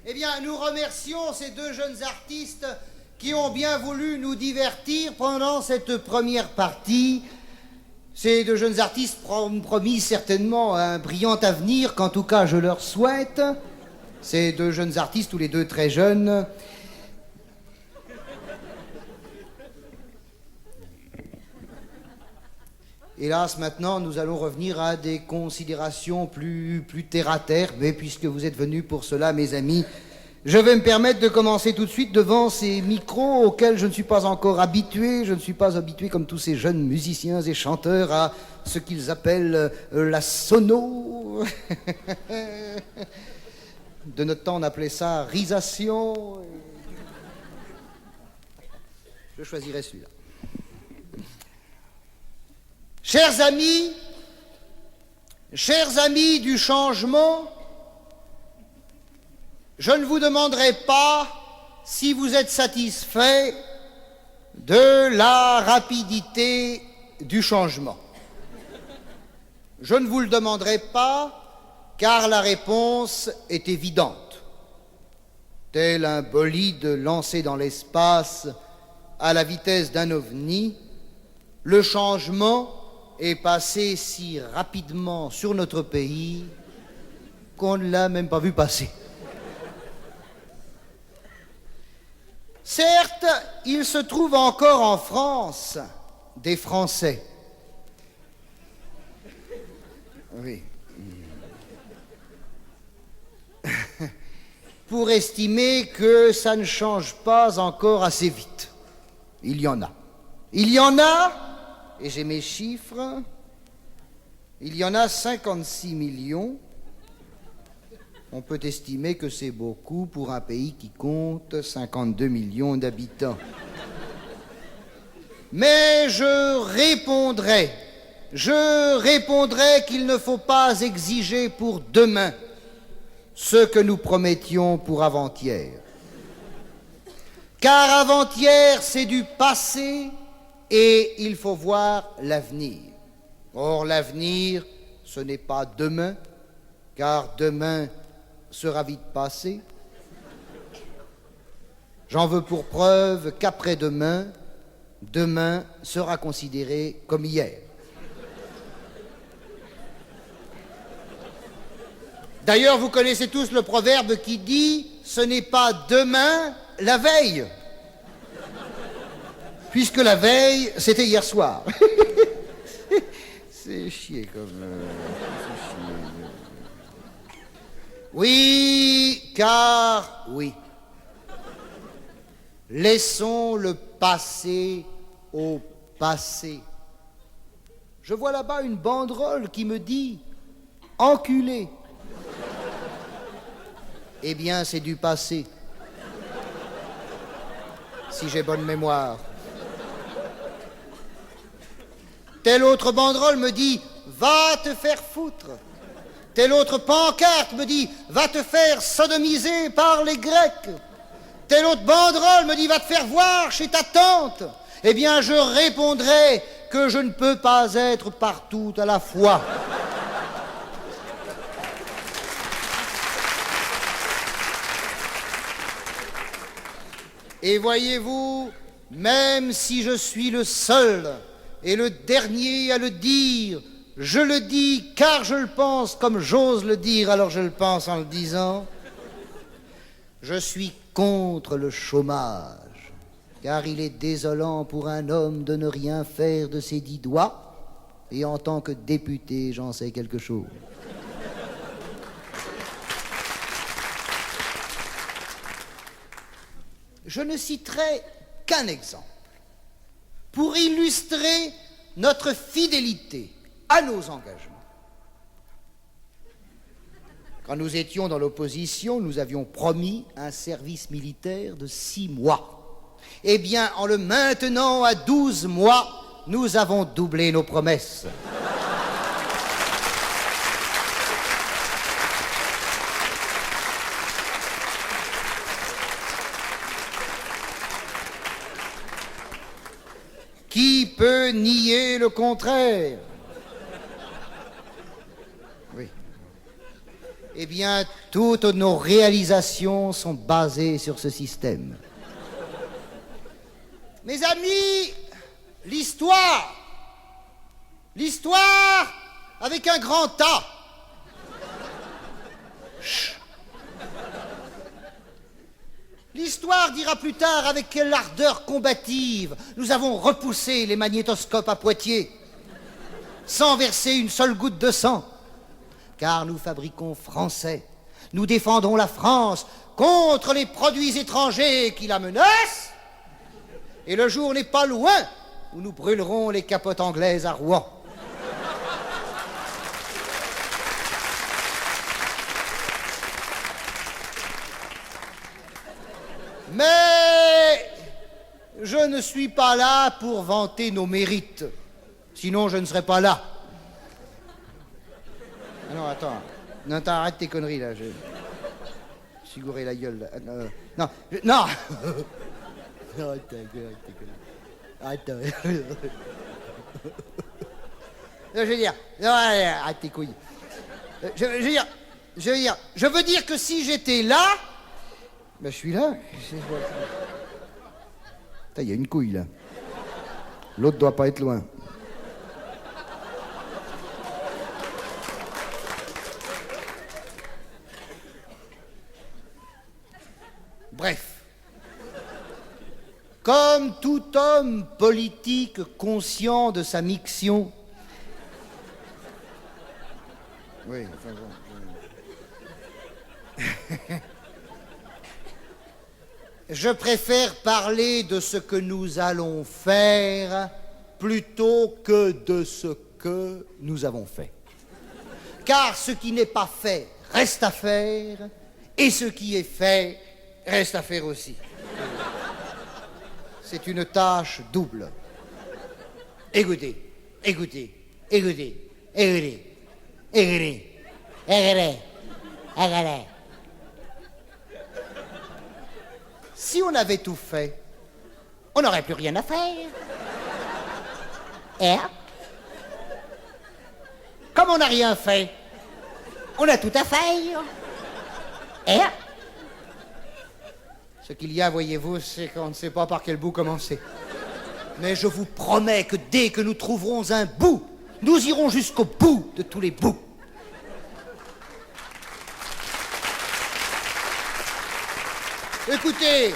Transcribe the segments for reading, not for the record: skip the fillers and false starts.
Eh bien, nous remercions ces deux jeunes artistes qui ont bien voulu nous divertir pendant cette première partie. Ces deux jeunes artistes ont promis certainement un brillant avenir, qu'en tout cas je leur souhaite. Ces deux jeunes artistes, tous les deux très jeunes. Hélas, maintenant, nous allons revenir à des considérations plus terre à terre, mais puisque vous êtes venus pour cela, mes amis, je vais me permettre de commencer tout de suite devant ces micros auxquels je ne suis pas encore habitué. Je ne suis pas habitué, comme tous ces jeunes musiciens et chanteurs, à ce qu'ils appellent la sono. De notre temps, on appelait ça risation. Je choisirai celui-là. Chers amis du changement, je ne vous demanderai pas si vous êtes satisfaits de la rapidité du changement. Je ne vous le demanderai pas, car la réponse est évidente. Tel un bolide lancé dans l'espace à la vitesse d'un ovni, le changement est passé si rapidement sur notre pays qu'on ne l'a même pas vu passer. Certes, il se trouve encore en France des Français. Oui. Pour estimer que ça ne change pas encore assez vite. Il y en a. Il y en a, et j'ai mes chiffres, il y en a 56 millions. On peut estimer que c'est beaucoup pour un pays qui compte 52 millions d'habitants. Mais je répondrai qu'il ne faut pas exiger pour demain ce que nous promettions pour avant-hier. Car avant-hier, c'est du passé et il faut voir l'avenir. Or, l'avenir, ce n'est pas demain, car demain sera vite passé. J'en veux pour preuve qu'après-demain, demain sera considéré comme hier. D'ailleurs, vous connaissez tous le proverbe qui dit « ce n'est pas demain la veille », puisque la veille, c'était hier soir. C'est chier comme... c'est chier. Oui, car oui. Laissons le passé au passé. Je vois là-bas une banderole qui me dit « enculé ». Eh bien, c'est du passé, si j'ai bonne mémoire. Telle autre banderole me dit « va te faire foutre ». Telle autre pancarte me dit « va te faire sodomiser par les Grecs ». Telle autre banderole me dit « va te faire voir chez ta tante ». Eh bien, je répondrai que je ne peux pas être partout à la fois. Et voyez-vous, même si je suis le seul et le dernier à le dire, je le dis car je le pense comme j'ose le dire, alors je le pense en le disant. Je suis contre le chômage, car il est désolant pour un homme de ne rien faire de ses 10 doigts, et en tant que député, j'en sais quelque chose. Je ne citerai qu'un exemple pour illustrer notre fidélité à nos engagements. Quand nous étions dans l'opposition, nous avions promis un service militaire de 6 mois. Eh bien, en le maintenant à 12 mois, nous avons doublé nos promesses. Qui peut nier le contraire? Oui. Eh bien, Toutes nos réalisations sont basées sur ce système. Mes amis, l'histoire avec un grand A. Chut. L'histoire dira plus tard avec quelle ardeur combative nous avons repoussé les magnétoscopes à Poitiers, sans verser une seule goutte de sang, car nous fabriquons français. Nous défendons la France contre les produits étrangers qui la menacent, et le jour n'est pas loin où nous brûlerons les capotes anglaises à Rouen. Mais je ne suis pas là pour vanter nos mérites, sinon je ne serais pas là. Ah non, attends. Non, arrête tes conneries, là. Je suis gouré la gueule, là. Non, non. Arrête tes conneries. Arrête. Je veux dire, non, arrête tes couilles. Je veux dire que si j'étais là, ben je suis là. Il y a une couille, là. L'autre doit pas être loin. Bref, comme tout homme politique conscient de sa miction, oui, enfin bon, je préfère parler de ce que nous allons faire plutôt que de ce que nous avons fait. Car ce qui n'est pas fait reste à faire, et ce qui est fait reste à faire aussi. C'est une tâche double. Écoutez. Si on avait tout fait, on n'aurait plus rien à faire. Et comme on n'a rien fait, on a tout à faire. Et ce qu'il y a, voyez-vous, c'est qu'on ne sait pas par quel bout commencer. Mais je vous promets que dès que nous trouverons un bout, nous irons jusqu'au bout de tous les bouts. Écoutez,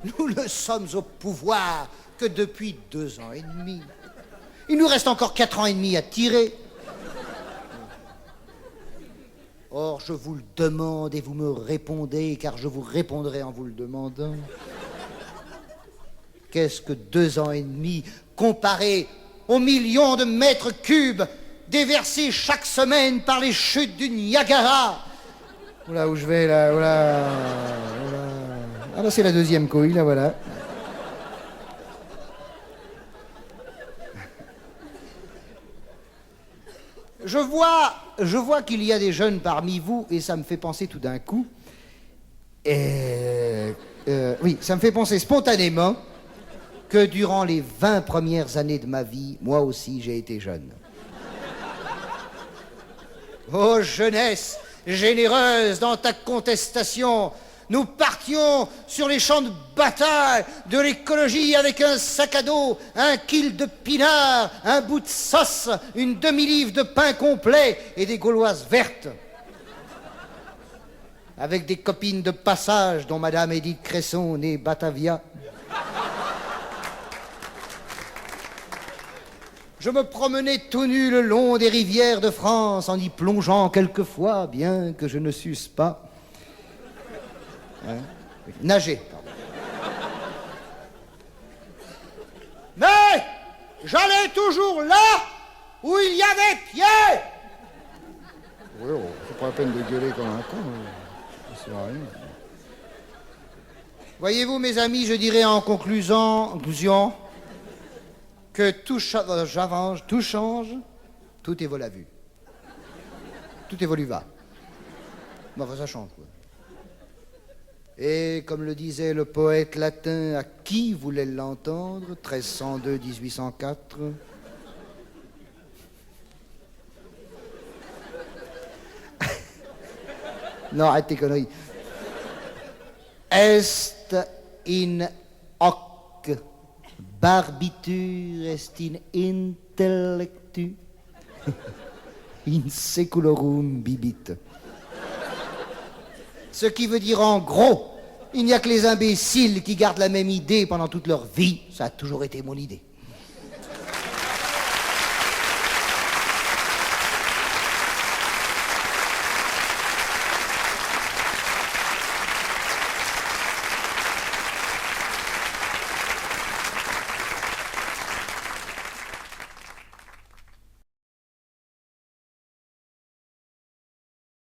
nous ne sommes au pouvoir que depuis 2 ans et demi. Il nous reste encore 4 ans et demi à tirer. Or, je vous le demande et vous me répondez, car je vous répondrai en vous le demandant. Qu'est-ce que 2 ans et demi comparé aux millions de mètres cubes déversés chaque semaine par les chutes du Niagara? Oula, où je vais, là, oula. Ah, là, c'est la deuxième couille, là, voilà. Je vois qu'il y a des jeunes parmi vous, et ça me fait penser tout d'un coup, oui, ça me fait penser spontanément que durant les 20 premières années de ma vie, moi aussi, j'ai été jeune. Ô jeunesse, généreuse dans ta contestation, nous partions sur les champs de bataille de l'écologie avec un sac à dos, un kill de pinard, un bout de sauce, une demi-livre de pain complet et des gauloises vertes. Avec des copines de passage, dont Madame Édith Cresson, née Batavia. Je me promenais tout nu le long des rivières de France en y plongeant quelquefois, bien que je ne suce pas. Hein? Nager, pardon. Mais j'allais toujours là où il y avait pied. Oui, oh, c'est pas la peine de gueuler comme un con. Ça sert à rien. Voyez-vous, mes amis, je dirais en conclusion que tout change, tout évolue à vue. Tout évolue va. Bon, enfin, ça change, quoi. Et comme le disait le poète latin à qui voulait l'entendre, 1302-1804, Non, arrête tes conneries. Est in hoc barbitur est in intellectu in seculorum bibit. Ce qui veut dire en gros, il n'y a que les imbéciles qui gardent la même idée pendant toute leur vie. Ça a toujours été mon idée.